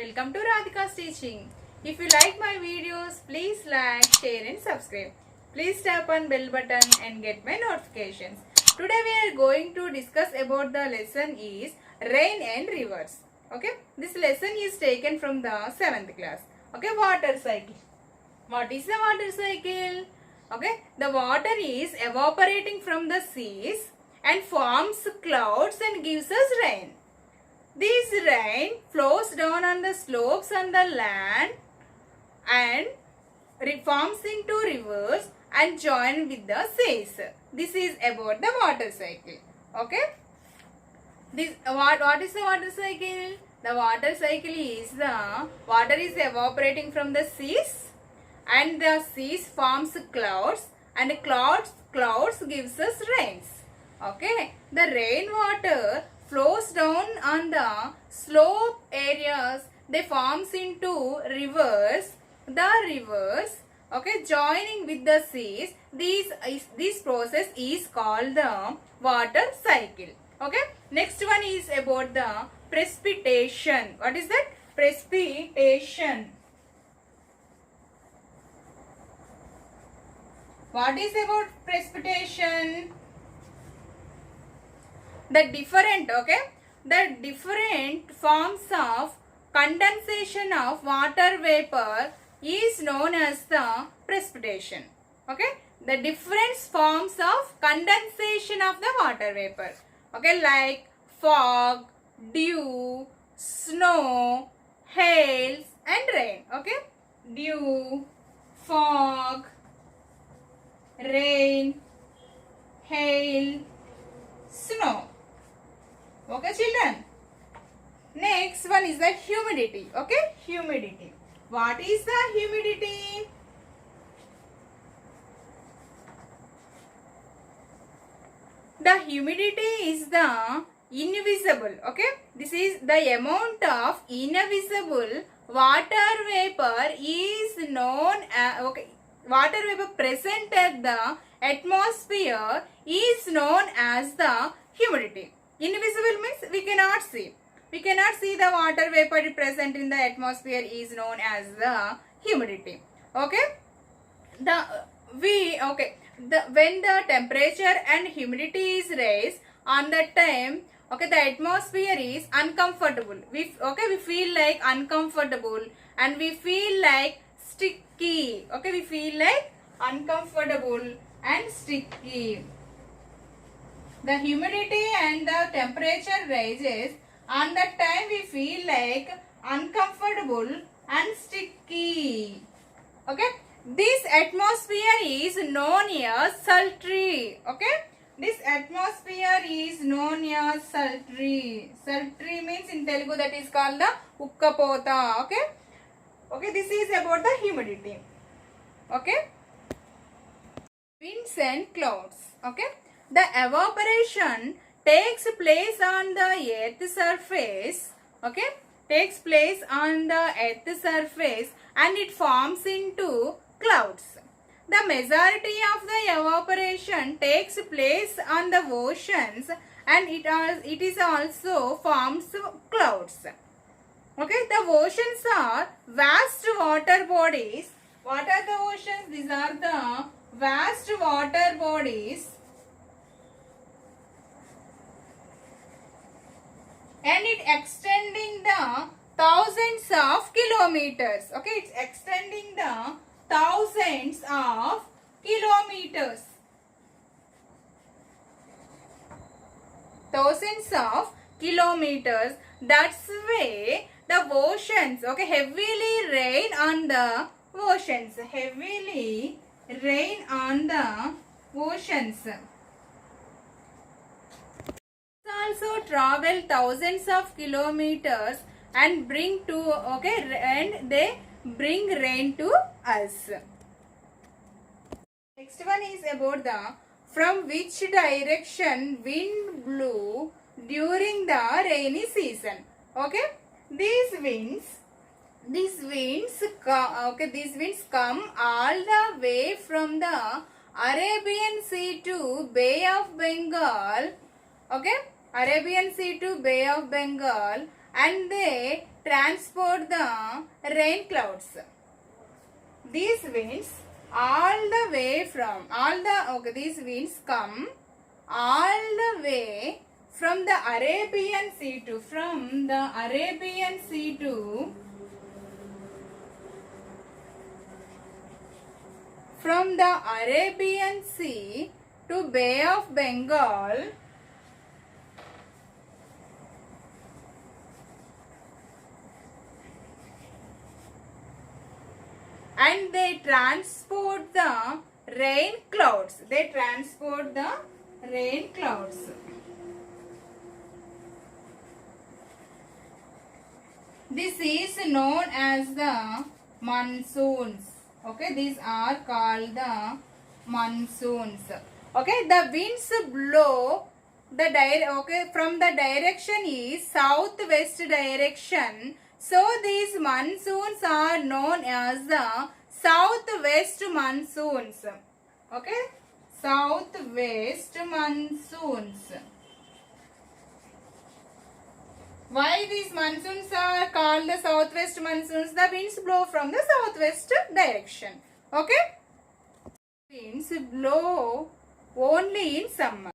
Welcome to Radhika's teaching. If you like my videos, please like, share and subscribe. Please tap on bell button and get my notifications. Today we are going to discuss about the lesson is rain and rivers. Okay, this lesson is taken from the 7th class. Okay, water cycle. What is the water cycle? Okay, the water is evaporating from the seas and forms clouds and gives us rain. This rain flows down on the slopes on the land and forms into rivers and join with the seas. This is about the water cycle. Okay. This what is the water cycle? The water cycle is the water is evaporating from the seas and the seas forms clouds and clouds gives us rains. Okay. The rainwater flows down on the slope areas. They forms into rivers. The rivers, okay, joining with the seas. This process is called the water cycle. Okay. Next one is about the precipitation. What is that? Precipitation. What is about precipitation? The different forms of condensation of water vapor is known as the precipitation. Okay, the different forms of condensation of the water vapor. Okay, like fog, dew, snow, hail and rain. Okay, dew, fog, rain, hail, snow. Okay, children. Next one is the humidity. Okay, humidity. What is the humidity? The humidity is the invisible. Okay, this is the amount of invisible water vapor is known as, okay, water vapor present at the atmosphere is known as the humidity. Invisible means we cannot see. We cannot see the water vapor present in the atmosphere is known as the humidity. Okay. When the temperature and humidity is raised on that time, okay, the atmosphere is uncomfortable. We feel like uncomfortable and we feel like sticky. Okay, we feel like uncomfortable and sticky. The humidity and the temperature rises. On that time we feel like uncomfortable and sticky. Okay. This atmosphere is known as sultry. Okay. This atmosphere is known as sultry. Sultry means in Telugu that is called the ukkapota. Okay. Okay. This is about the humidity. Okay. Winds and clouds. Okay. The evaporation takes place on the earth's surface. Okay. Takes place on the earth's surface and it forms into clouds. The majority of the evaporation takes place on the oceans and it is also forms clouds. Okay. The oceans are vast water bodies. What are the oceans? These are the vast water bodies. And it extending the thousands of kilometers. Okay, it's extending the thousands of kilometers. Thousands of kilometers. That's why the oceans, okay, heavily rain on the oceans. Heavily rain on the oceans. Also travel thousands of kilometers and bring to, okay, and they bring rain to us. Next one is about the from which direction wind blew during the rainy season. Okay, these winds come all the way from the Arabian Sea to Bay of Bengal. Okay, Arabian Sea to Bay of Bengal and they transport the rain clouds. These winds these winds come all the way from the Arabian Sea to Bay of Bengal, and they transport the rain clouds. This is known as the monsoons. Okay, these are called the monsoons. Okay, the winds blow from the direction is southwest direction. So these monsoons are known as the southwest monsoons. Okay, southwest monsoons. Why these monsoons are called the southwest monsoons? The winds blow from the southwest direction. Okay? Winds blow only in summer.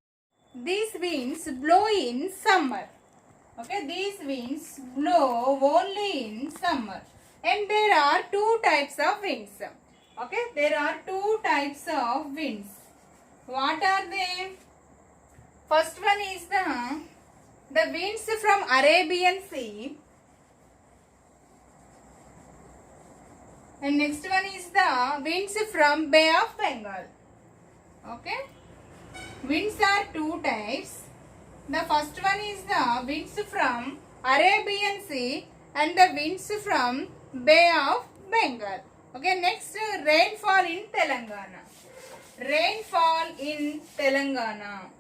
These winds blow in summer. Okay? These winds blow only in summer. And there are two types of winds. Okay? There are two types of winds. What are they? First one is the winds from Arabian Sea, and next one is the winds from Bay of Bengal. Okay, winds are two types. The first one is the winds from Arabian Sea and the winds from Bay of Bengal. Okay, next rainfall in Telangana. Rainfall in Telangana.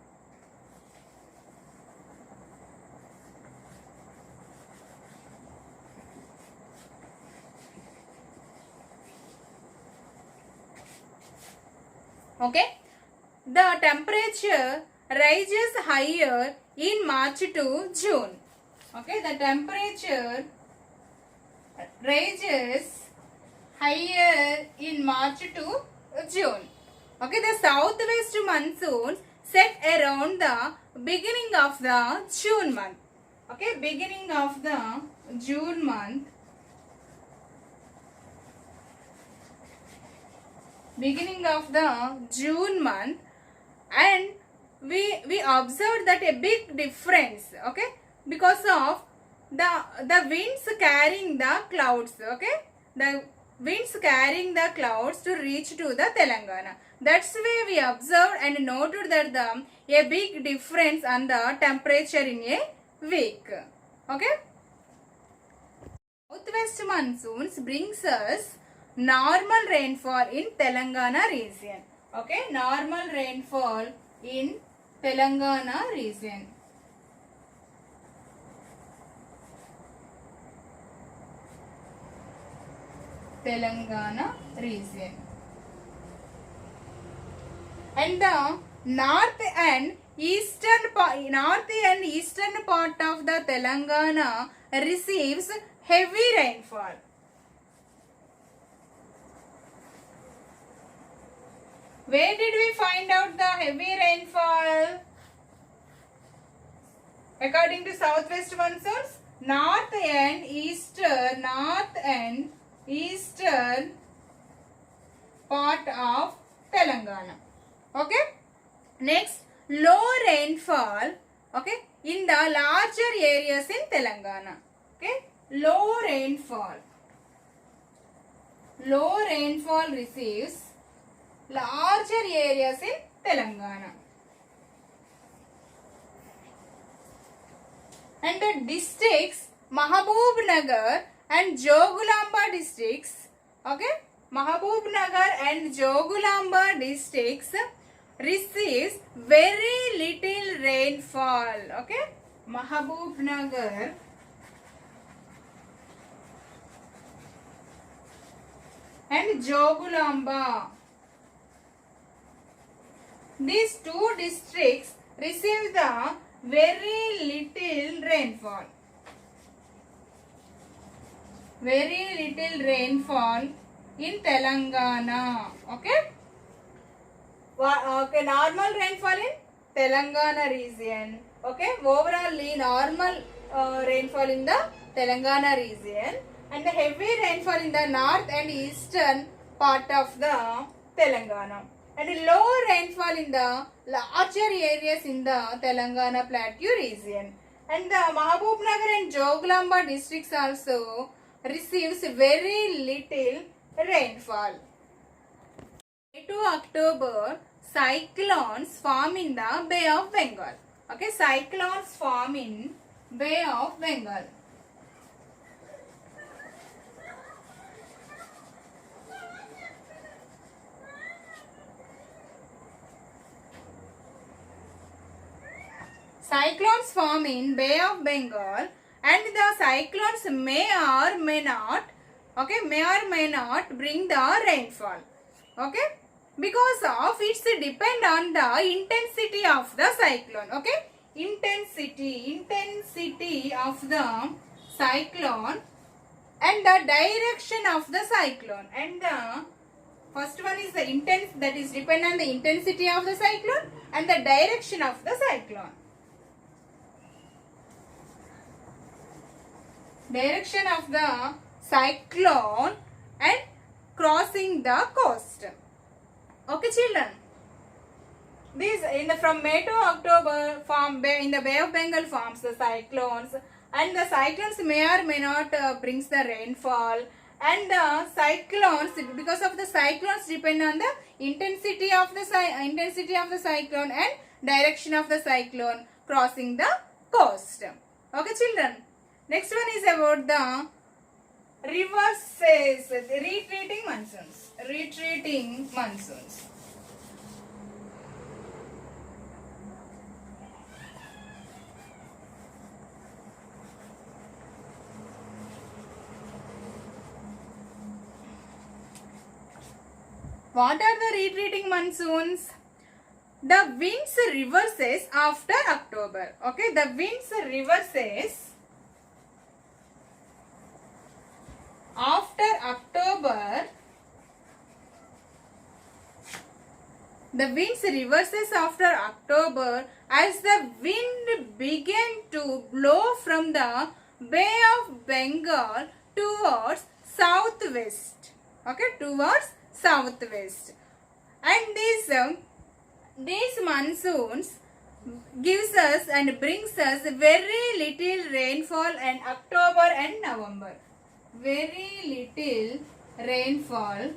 Okay, the temperature rises higher in March to June. Okay, the temperature rises higher in March to June. Okay, the southwest monsoon set around the beginning of the June month. Okay, beginning of the June month. Beginning of the June month, and we observed that a big difference, okay, because of the winds carrying the clouds, okay, the winds carrying the clouds to reach to the Telangana. That's why we observed and noted that a big difference on the temperature in a week. Okay, southwest monsoons brings us normal rainfall in Telangana region. Okay, normal rainfall in Telangana region. Telangana region. And the north and eastern part of the Telangana receives heavy rainfall. Where did we find out the heavy rainfall? According to southwest monsoons, north and eastern part of Telangana. Okay. Next, low rainfall. Okay, in the larger areas in Telangana. Okay, low rainfall. Low rainfall receives larger areas in Telangana. And the districts Mahabubnagar and Jogulamba districts, okay, Mahabubnagar and Jogulamba districts receives very little rainfall. Okay, Mahabubnagar and Jogulamba. These two districts receive the very little rainfall. very little rainfall in Telangana. Okay. Okay, normal rainfall in Telangana region. Okay, overall normal rainfall in the Telangana region, and the heavy rainfall in the north and eastern part of the Telangana, and low rainfall in the larger areas in the Telangana plateau region. And the Mahabubnagar and Joglamba districts also receives very little rainfall. To October, cyclones form in the Bay of Bengal. Okay, cyclones form in Bay of Bengal. Cyclones form in Bay of Bengal, and the cyclones may or may not, okay, may or may not bring the rainfall. Okay, because of it's depend on the intensity of the cyclone. Okay, intensity of the cyclone and the direction of the cyclone. And the first one is the intense, that is depend on the intensity of the cyclone and the direction of the cyclone. Direction of the cyclone and crossing the coast. Okay, children. These from May to October form in the Bay of Bengal forms the cyclones, and the cyclones may or may not brings the rainfall. And the cyclones, because of the cyclones depend on the intensity of the cyclone and direction of the cyclone crossing the coast. Okay, children. Next one is about the reverses, retreating monsoons. Retreating monsoons. What are the retreating monsoons? The winds reverses after October. Okay, the winds reverses after October. The winds reverses after October as the wind began to blow from the Bay of Bengal towards southwest. Okay, towards southwest. And these monsoons gives us and brings us very little rainfall in October and November. Very little rainfall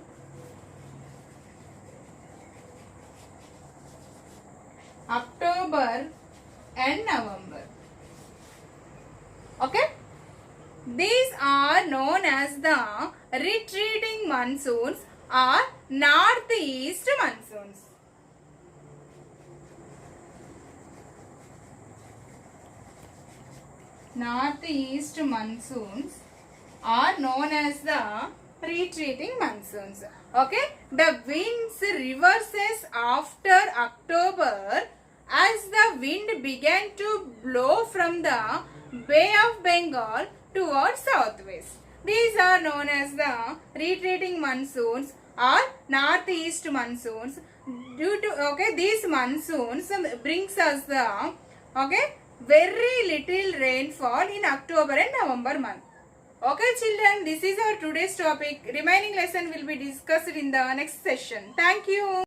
October and November. Okay, these are known as the retreating monsoons or northeast monsoons. Northeast monsoons are known as the retreating monsoons. Okay, the winds reverses after October as the wind began to blow from the Bay of Bengal towards southwest. These are known as the retreating monsoons or northeast monsoons. Due to these monsoons brings us the very little rainfall in October and November month. Okay, children, this is our today's topic. Remaining lesson will be discussed in the next session. Thank you.